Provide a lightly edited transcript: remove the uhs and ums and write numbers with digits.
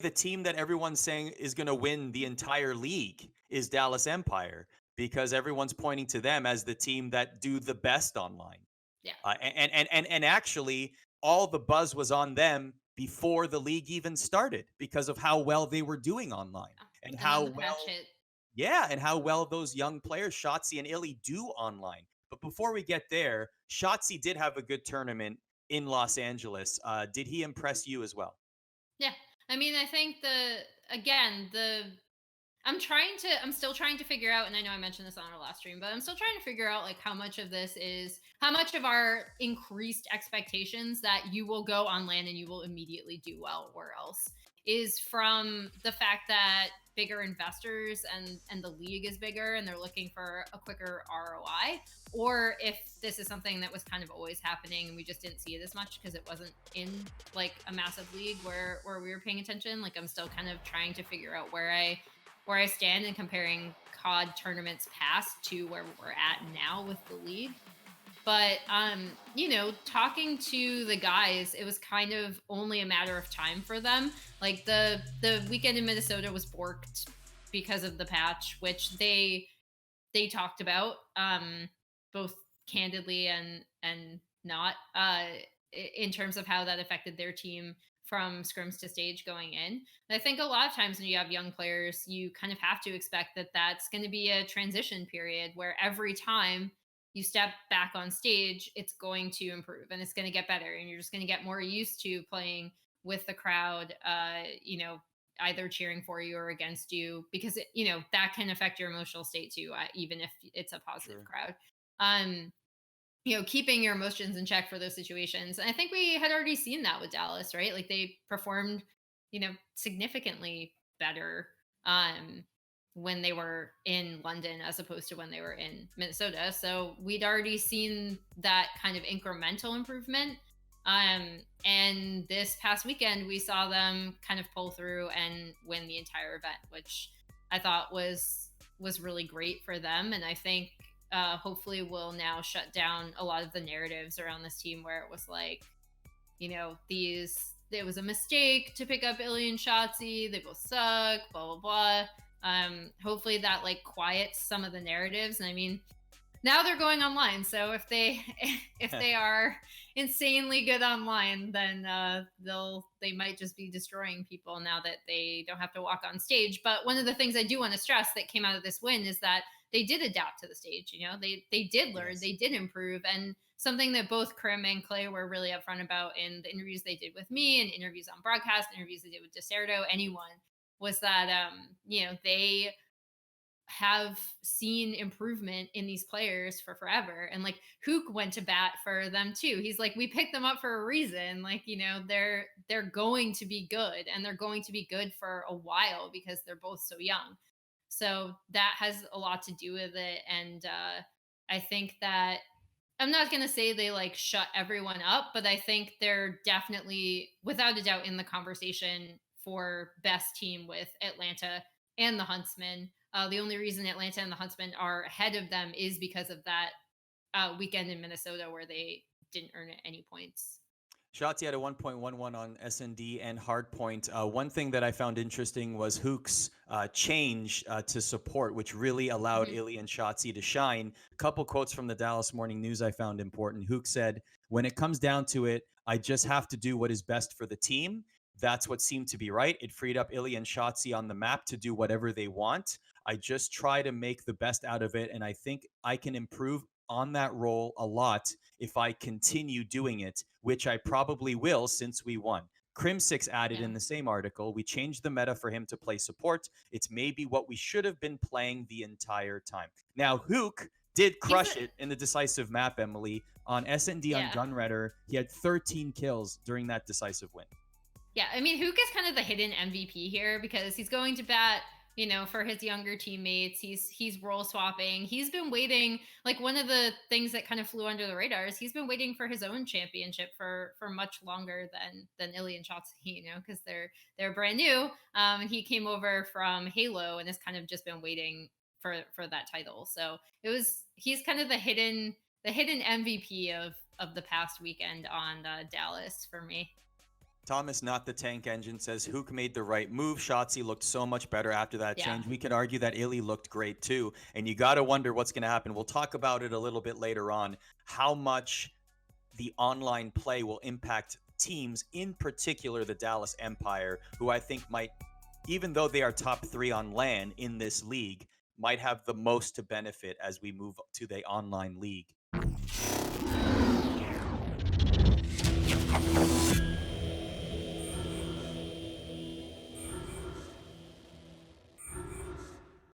the team that everyone's saying is going to win the entire league is Dallas Empire because everyone's pointing to them as the team that do the best online. Yeah. And actually, all the buzz was on them before the league even started because of how well they were doing online Yeah. and And then how the patch well, hit. yeah, and how well those young players, Shotzi and Illy, do online. But before we get there, Shotzi did have a good tournament in Los Angeles. Did he impress you as well? Yeah. I mean, I think again, I'm still trying to figure out, and I know I mentioned this on our last stream, but I'm still trying to figure out like how much of our increased expectations that you will go on land and you will immediately do well where else is from the fact that bigger investors and the league is bigger and they're looking for a quicker ROI, or if this is something that was kind of always happening and we just didn't see it as much because it wasn't in like a massive league where we were paying attention. Like I'm still kind of trying to figure out where I stand in comparing COD tournaments past to where we're at now with the league. But talking to the guys, it was kind of only a matter of time for them. Like the weekend in Minnesota was borked because of the patch, which they talked about both candidly and not in terms of how that affected their team from scrims to stage going in. And I think a lot of times when you have young players, you kind of have to expect that that's going to be a transition period where every time you step back on stage, it's going to improve and it's going to get better. And you're just going to get more used to playing with the crowd, either cheering for you or against you, because that can affect your emotional state too, even if it's a positive Sure. crowd. Um, Keeping your emotions in check for those situations. And I think we had already seen that with Dallas, right? Like they performed, significantly better when they were in London as opposed to when they were in Minnesota. So we'd already seen that kind of incremental improvement. And this past weekend, we saw them kind of pull through and win the entire event, which I thought was really great for them. And I think hopefully will now shut down a lot of the narratives around this team where it was like, these it was a mistake to pick up Ilya and Shotzi. They both suck, blah blah blah. Hopefully that like quiets some of the narratives. And I mean, now they're going online, so if they if they are insanely good online, then they might just be destroying people now that they don't have to walk on stage. But one of the things I do want to stress that came out of this win is that they did adapt to the stage. They did learn, Yes. they did improve. And something that both Krim and Clay were really upfront about in the interviews they did with me and interviews on broadcast, interviews they did with Deserto, anyone, was that they have seen improvement in these players for forever. And like Hook went to bat for them too. He's like, we picked them up for a reason. Like, they're going to be good and they're going to be good for a while because they're both so young. So that has a lot to do with it. And I think that I'm not going to say they like shut everyone up, but I think they're definitely, without a doubt, in the conversation for best team with Atlanta and the Huntsmen. The only reason Atlanta and the Huntsmen are ahead of them is because of that weekend in Minnesota where they didn't earn any points. Shotzi had a 1.11 on SND and Hardpoint. One thing that I found interesting was Hook's change to support, which really allowed Hmm. Illy and Shotzi to shine. A couple quotes from the Dallas Morning News I found important. Hook said, "When it comes down to it, I just have to do what is best for the team. That's what seemed to be right. It freed up Illy and Shotzi on the map to do whatever they want. I just try to make the best out of it, and I think I can improve on that role a lot if I continue doing it, which I probably will since we won." Crim6 added Yeah. in the same article, "We changed the meta for him to play support. It's maybe what we should have been playing the entire time." Now, Hook did He's a, crush it in the decisive map, Emily. On SND on yeah. Gunrunner, he had 13 kills during that decisive win. Yeah, I mean, Hook is kind of the hidden MVP here because he's going to bat, for his younger teammates. He's role swapping. He's been waiting. Like one of the things that kind of flew under the radar is he's been waiting for his own championship for much longer than Illy and Shotzi, because they're brand new. And he came over from Halo and has kind of just been waiting for that title. So he's kind of the hidden MVP of the past weekend on Dallas for me. Thomas, not the tank engine, says Hook made the right move. Shotzi looked so much better after that Yeah. change. We could argue that Illy looked great too. And you got to wonder what's going to happen. We'll talk about it a little bit later on, how much the online play will impact teams, in particular the Dallas Empire, who I think might, even though they are top 3 on LAN in this league, might have the most to benefit as we move to the online league.